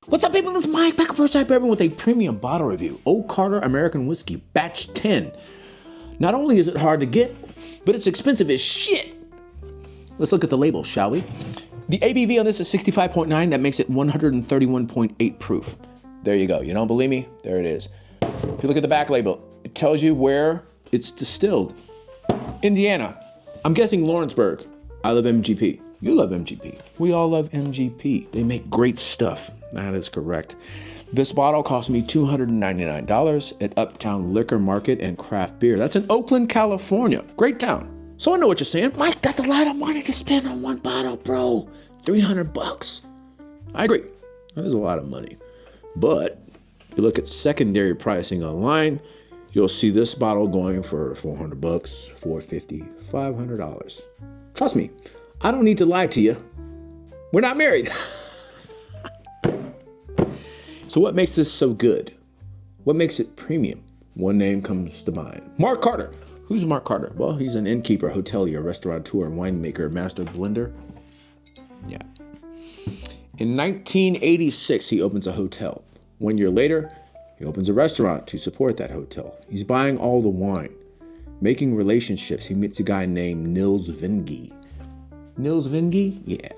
What's up, people? This is Mike, back at First Type Bourbon with a premium bottle review. Old Carter American Whiskey, batch 10. Not only is it hard to get, but it's expensive as shit. Let's look at the label, shall we? The ABV on this is 65.9. That makes it 131.8 proof. There you go. You don't believe me? There it is. If you look at the back label, it tells you where it's distilled. Indiana. I'm guessing Lawrenceburg. I love MGP. You love MGP. We all love MGP. They make great stuff. That is correct. This bottle cost me $299 at Uptown Liquor Market and Craft Beer. That's in Oakland, California. Great town. So I know what you're saying. Mike, that's a lot of money to spend on one bottle, bro. $300. I agree. That is a lot of money. But if you look at secondary pricing online, you'll see this bottle going for $400, $450, $500. Trust me, I don't need to lie to you. We're not married. So what makes this so good? What makes it premium? One name comes to mind. Mark Carter. Who's Mark Carter? Well, he's an innkeeper, hotelier, restaurateur, winemaker, master blender. Yeah. In 1986, he opens a hotel. 1 year later, he opens a restaurant to support that hotel. He's buying all the wine. Making relationships, he meets a guy named Nils Vinge. Nils Vinge? Yeah.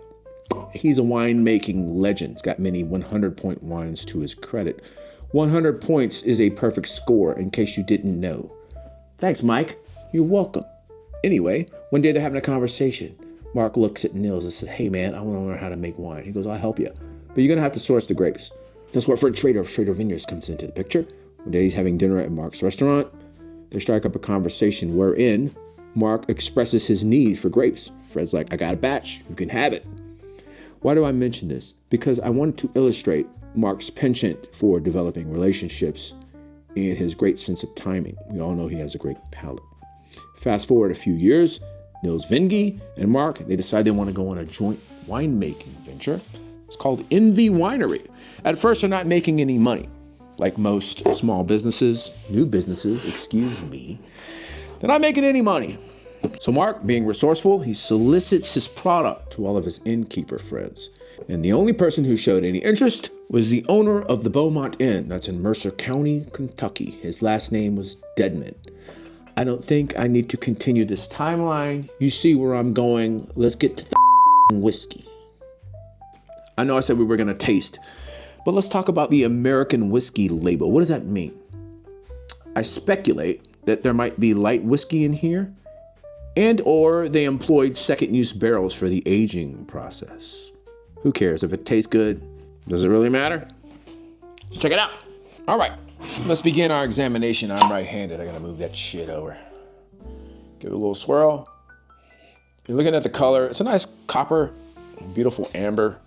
He's a winemaking legend. He's got many 100-point wines to his credit. 100 points is a perfect score, in case you didn't know. Thanks, Mike. You're welcome. Anyway, one day they're having a conversation. Mark looks at Nils and says, hey, man, I want to learn how to make wine. He goes, I'll help you. But you're going to have to source the grapes. That's where Fred Schrader of Schrader Vineyards comes into the picture. One day he's having dinner at Mark's restaurant. They strike up a conversation wherein Mark expresses his need for grapes. Fred's like, I got a batch. You can have it. Why do I mention this? Because I want to illustrate Mark's penchant for developing relationships and his great sense of timing. We all know he has a great palate. Fast forward a few years, Nils Vinge and Mark, they decide they want to go on a joint winemaking venture. It's called Envy Winery. At first, they're not making any money. Like most small businesses, new businesses, excuse me, they're not making any money. So Mark, being resourceful, he solicits his product to all of his innkeeper friends. And the only person who showed any interest was the owner of the Beaumont Inn. That's in Mercer County, Kentucky. His last name was Deadman. I don't think I need to continue this timeline. You see where I'm going. Let's get to the whiskey. I know I said we were going to taste, but let's talk about the American whiskey label. What does that mean? I speculate that there might be light whiskey in here, and or they employed second use barrels for the aging process. Who cares? If it tastes good, does it really matter? Let's check it out. All right, let's begin our examination. I'm right-handed. I gotta move that shit over. Give it a little swirl. You're looking at the color. It's a nice copper, beautiful amber.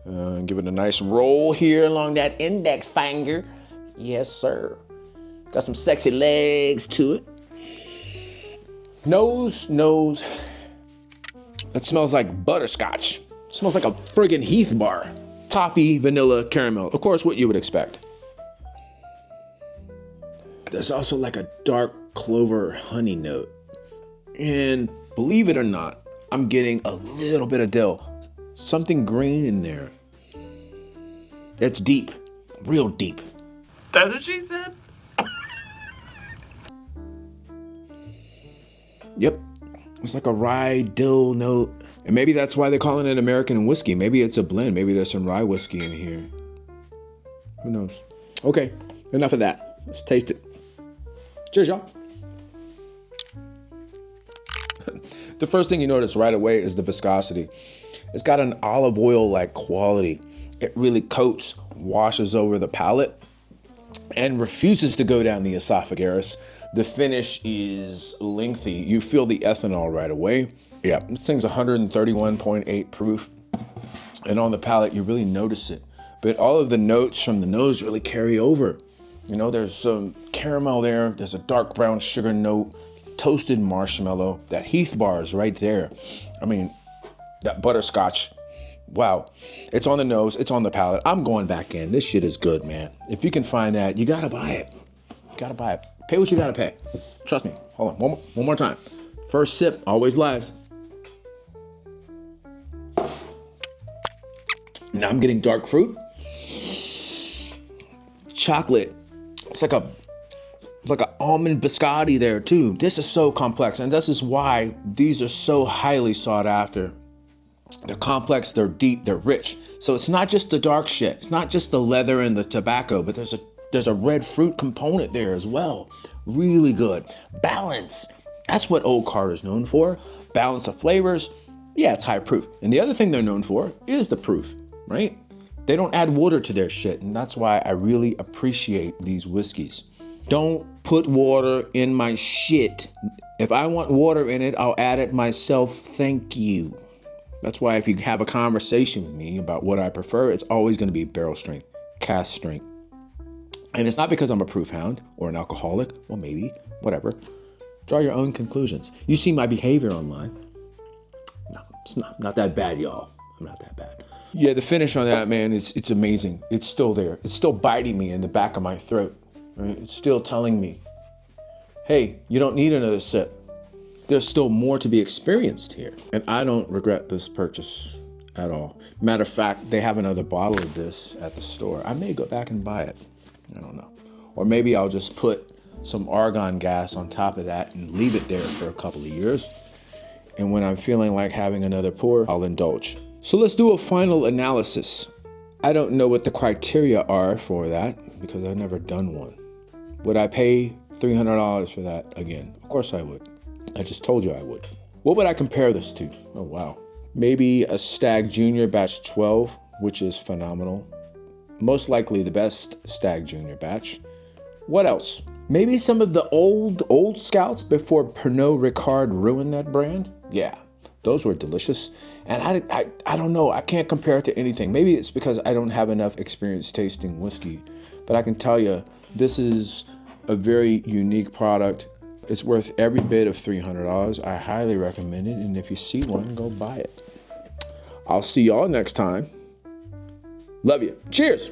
Give it a nice roll here along that index finger. Yes, sir. Got some sexy legs to it. Nose. That smells like butterscotch. Smells like a friggin' Heath bar. Toffee, vanilla, caramel. Of course, what you would expect. There's also like a dark clover honey note. And believe it or not, I'm getting a little bit of dill. Something green in there. It's deep, real deep. That's what she said? Yep, it's like a rye dill note. And maybe that's why they call it an American whiskey. Maybe it's a blend. Maybe there's some rye whiskey in here. Who knows? Okay, enough of that. Let's taste it. Cheers, y'all. The first thing you notice right away is the viscosity. It's got an olive oil-like quality. It really coats, washes over the palate, and refuses to go down the esophagus. The finish is lengthy. You feel the ethanol right away. Yeah, this thing's 131.8 proof. And on the palate, you really notice it. But all of the notes from the nose really carry over. You know, there's some caramel there. There's a dark brown sugar note, toasted marshmallow. That Heath bar is right there. I mean, that butterscotch. Wow. It's on the nose. It's on the palate. I'm going back in. This shit is good, man. If you can find that, you gotta buy it. You gotta buy it. Pay what you gotta pay. Trust me. Hold on. One more time. First sip always last. Now I'm getting dark fruit. chocolate. It's like an almond biscotti there too. This is so complex, and this is why these are so highly sought after. They're complex, they're deep, they're rich. So it's not just the dark shit. It's not just the leather and the tobacco, but there's a red fruit component there as well. Really good. Balance. That's what Old Carter's known for. Balance of flavors. Yeah, it's high proof. And the other thing they're known for is the proof, right? They don't add water to their shit, and that's why I really appreciate these whiskeys. Don't put water in my shit. If I want water in it, I'll add it myself. Thank you. That's why if you have a conversation with me about what I prefer, it's always going to be barrel strength, cask strength. And it's not because I'm a proof hound or an alcoholic. Well, maybe, whatever. Draw your own conclusions. You see my behavior online. No, it's not that bad, y'all. I'm not that bad. Yeah, the finish on that, man, it's amazing. It's still there. It's still biting me in the back of my throat. Right? It's still telling me, hey, you don't need another sip. There's still more to be experienced here. And I don't regret this purchase at all. Matter of fact, they have another bottle of this at the store. I may go back and buy it. I don't know. Or maybe I'll just put some argon gas on top of that and leave it there for a couple of years. And when I'm feeling like having another pour, I'll indulge. So let's do a final analysis. I don't know what the criteria are for that because I've never done one. Would I pay $300 for that again? Of course I would. I just told you I would. What would I compare this to? Oh, wow. Maybe a Stag Junior Batch 12, which is phenomenal. Most likely the best Stag Junior batch. What else? Maybe some of the old scouts before Pernod Ricard ruined that brand. Yeah, those were delicious. And I don't know. I can't compare it to anything. Maybe it's because I don't have enough experience tasting whiskey. But I can tell you, this is a very unique product. It's worth every bit of $300. I highly recommend it. And if you see one, go buy it. I'll see y'all next time. Love you. Cheers.